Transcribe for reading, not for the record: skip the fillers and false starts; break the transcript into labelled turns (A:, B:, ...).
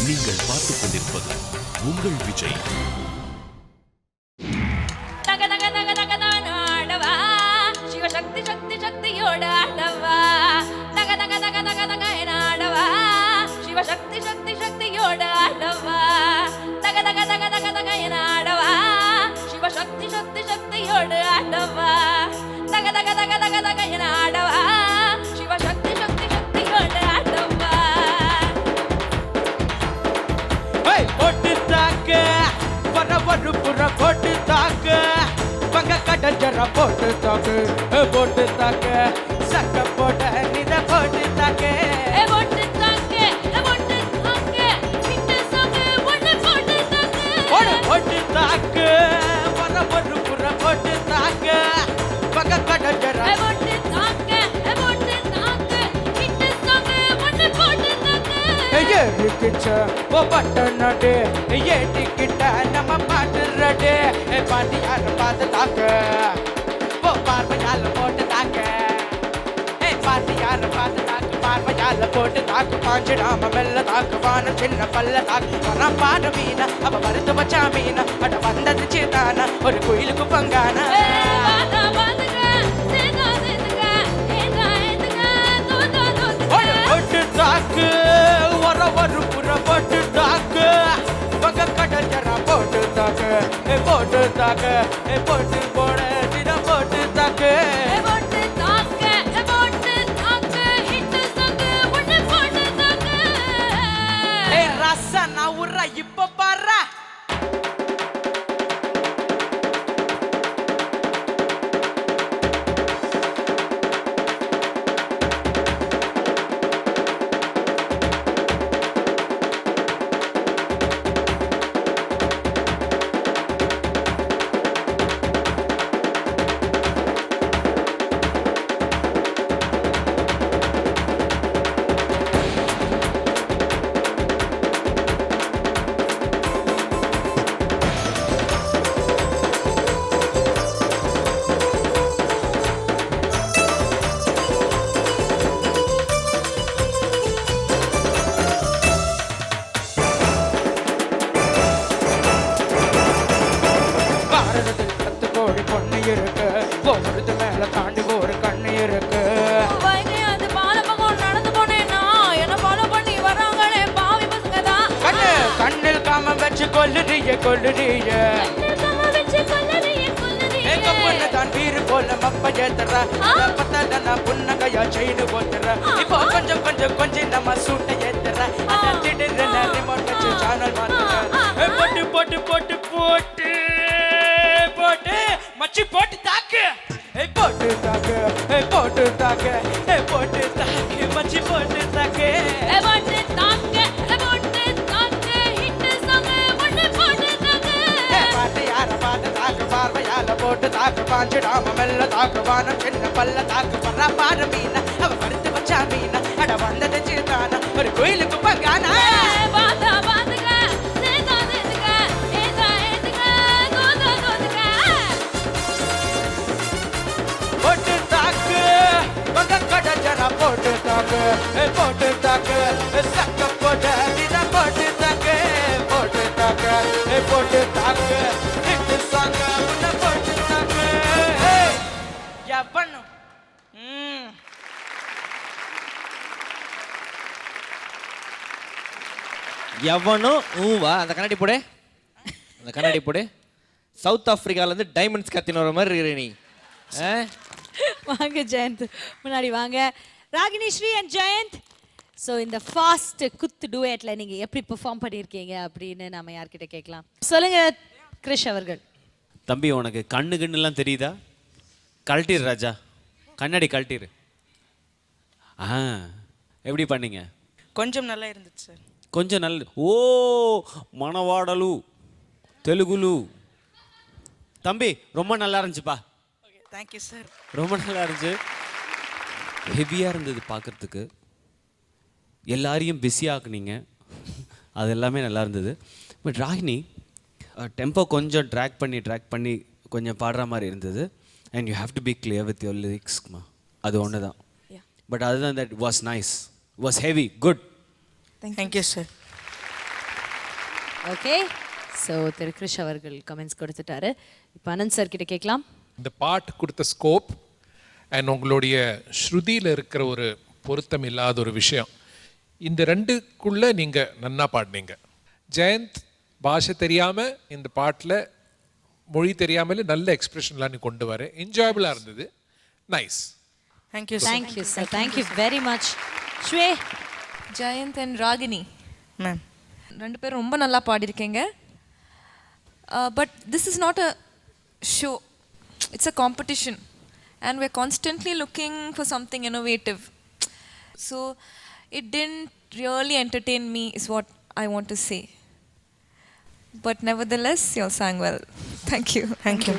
A: நீங்கள் பார்த்துக் கொண்டிருப்பது உங்கள் விஜய்.
B: சிவசக்தி சக்தி சக்தியோட ஆடவா, தக தக தக தக தக ஆடவா, சிவசக்தி சக்தி சக்தியோட ஆடவா, தக தக தக தக தக ஆடவா, சிவசக்தி சக்தி சக்தியோட ஆடவா, தக தக தக தக தக ஆடவா, சிவசக்தி சக்தி சக்தியோட ஆடவா.
C: போட்டு தாக்க வர புற போட்டு தாக்க பங்க கடஞ்சர போட்டு தாக்கு போட்டு தாக்க சக்க போட்ட நித போட்டு தாக்க
B: போட்டு தாக்க போட்டு தாக்க கிட்ட சாங்க ஒண்ணு போட்டு தாக்க
C: போட்டு தாக்க வர புற போட்டு தாக்க பங்க கடஞ்சர
B: போட்டு தாக்க கிட்ட சாங்க ஒண்ணு போட்டு தாக்க.
C: ஏறிக்கிச்ச ஓ பட்டனடே ஏட்டிக்கிட்ட நம்ம பாட்டு ரெடே பாட்டி யார பார்த்து தாக்க ஓ பார்வையால போட்டு தாக்க பாட்டி யார பார்த்து தாக்கு பார்வையால போட்டு தாக்கு பாஞ்சிடாம மெல்ல தாக்கு வான சின்ன பல்ல தாக்கு வர பாட மீனா அவ மறுத்து வச்சா மீனா அட வந்தது சேதானா ஒரு கோயிலுக்கு பங்கானா போட்டு தாக்கு ஒரு புற போட்டு தாக்கு பங்க கடஞ்சரா போட்டு தாக்கு போட்டு தாக்கு போட்டு போட தின போட்டு தாக்கு ரச நான் உர்ற இப்ப பாரு இருக்கு ஒவ்வொருத்து மேல தாண்டி ஒரு கண்ணு இருக்கு கண்ணு கண்ணில் காம வச்சு கொல்லுறிய தான் வீரு போல மப்ப ஏத்துற பத்தன புன்னகையா செயினு போத்துற இப்போ கொஞ்சம் கொஞ்சம் கொஞ்சம் நம்ம சூட்டை ஏத்துற திடீர்னு ரிமோட் வச்சு சேனல் மாத்துற போட்டு போட்டு போட்டு போட்டு போட்டு மச்சி போட்டு தாக்கு போட்டு தாக்கு போட்டு தாக்கு போட்டு தாக்கு மச்சி போட்டு தாக்கு பாட்டு யார பாட்டு தாக்கு பார்வையால போட்டு தாக்கு பாஞ்சிடாம மெல்ல தாக்கு வானம் சின்ன பல்ல தாக்கு பர்றா பாரு மீனா அவ படுத்து வச்சா மீனா அட வந்தது சேதானா ஒரு கோயிலுக்கு பங்கானா போட்டு தாக்கு பங்க கடஞ்சரா போட்டு தாக்கு சக்க போட்ட நித போட்டு தாக்கு போட்டு தாக்கு ஹிட் சாங்க உன்ன போட்டு தாக்கு எவனும்
D: எவனும் வா அந்த கண்ணாடி போடு, அந்த கண்ணாடி போடு. சவுத் ஆப்பிரிக்காலேருந்து டைமண்ட்ஸ் கத்தின வர மாதிரி இருக்கிற நீ.
E: வாங்க ஜெயந்த், முன்னாடி வாங்க. ராகினி ஸ்ரீ அண்ட் ஜெயந்த், ஸோ இந்த ஃபாஸ்ட் குத்து டூயட்ல நீங்கள் எப்படி பெர்ஃபார்ம் பண்ணியிருக்கீங்க அப்படின்னு நம்ம யார்கிட்ட கேட்கலாம். சொல்லுங்க கிரிஷ் அவர்கள்.
F: தம்பி உனக்கு கண்ணு கண்ணுலாம் தெரியுதா? கழட்டிரு ராஜா, கண்ணாடி கழட்டிரு. எப்படி பண்ணீங்க?
C: கொஞ்சம் நல்லா இருந்துச்சு சார்.
F: கொஞ்சம் நல்ல ஓ மணவாடலு தெலுங்குலு தம்பி ரொம்ப நல்லா இருந்துச்சுப்பா.
C: Thank you sir.
F: ரொம்ப நல்லா இருந்துச்சு, ஹெவியாக இருந்தது பார்க்குறதுக்கு, எல்லாரையும் பிஸியாக்குனீங்க, அது எல்லாமே நல்லா இருந்தது. பட் ராகினி டெம்போ கொஞ்சம் ட்ராக் பண்ணி கொஞ்சம் பாடுற மாதிரி இருந்தது. And you have to be clear with your லிரிக்ஸ்மா, அது ஒன்று தான். பட் அதுதான் that was nice, was heavy, good.
C: Thank you sir.
E: Okay so Thiru Krish அவர்கள் கமெண்ட்ஸ் கொடுத்துட்டாரு இப்போ அனந்த் சார் கிட்ட கேட்கலாம்.
G: இந்த பாட்டு கொடுத்த ஸ்கோப் அண்ட் உங்களுடைய ஸ்ருதியில் இருக்கிற ஒரு பொருத்தம் இல்லாத ஒரு விஷயம், இந்த ரெண்டுக்குள்ளே நீங்கள் நன்னா பாடினீங்க. ஜெயந்த் பாஷை தெரியாமல் இந்த பாட்டில் மொழி தெரியாமலே நல்ல எக்ஸ்பிரஷன்லாம் நீ கொண்டு வர, என்ஜாயபிளாக இருந்தது. Nice.
E: Thank you sir, thank you very much. ஸ்வே
B: ஜெயந்த் அண்ட் ராகினி மேம் ரெண்டு பேரும் ரொம்ப நல்லா பாடியிருக்கீங்க. But this is not a show, it's a competition and we're constantly looking for something innovative. So it didn't really entertain me is what I want to say. But nevertheless, you all sang well. Thank you.
H: Thank you.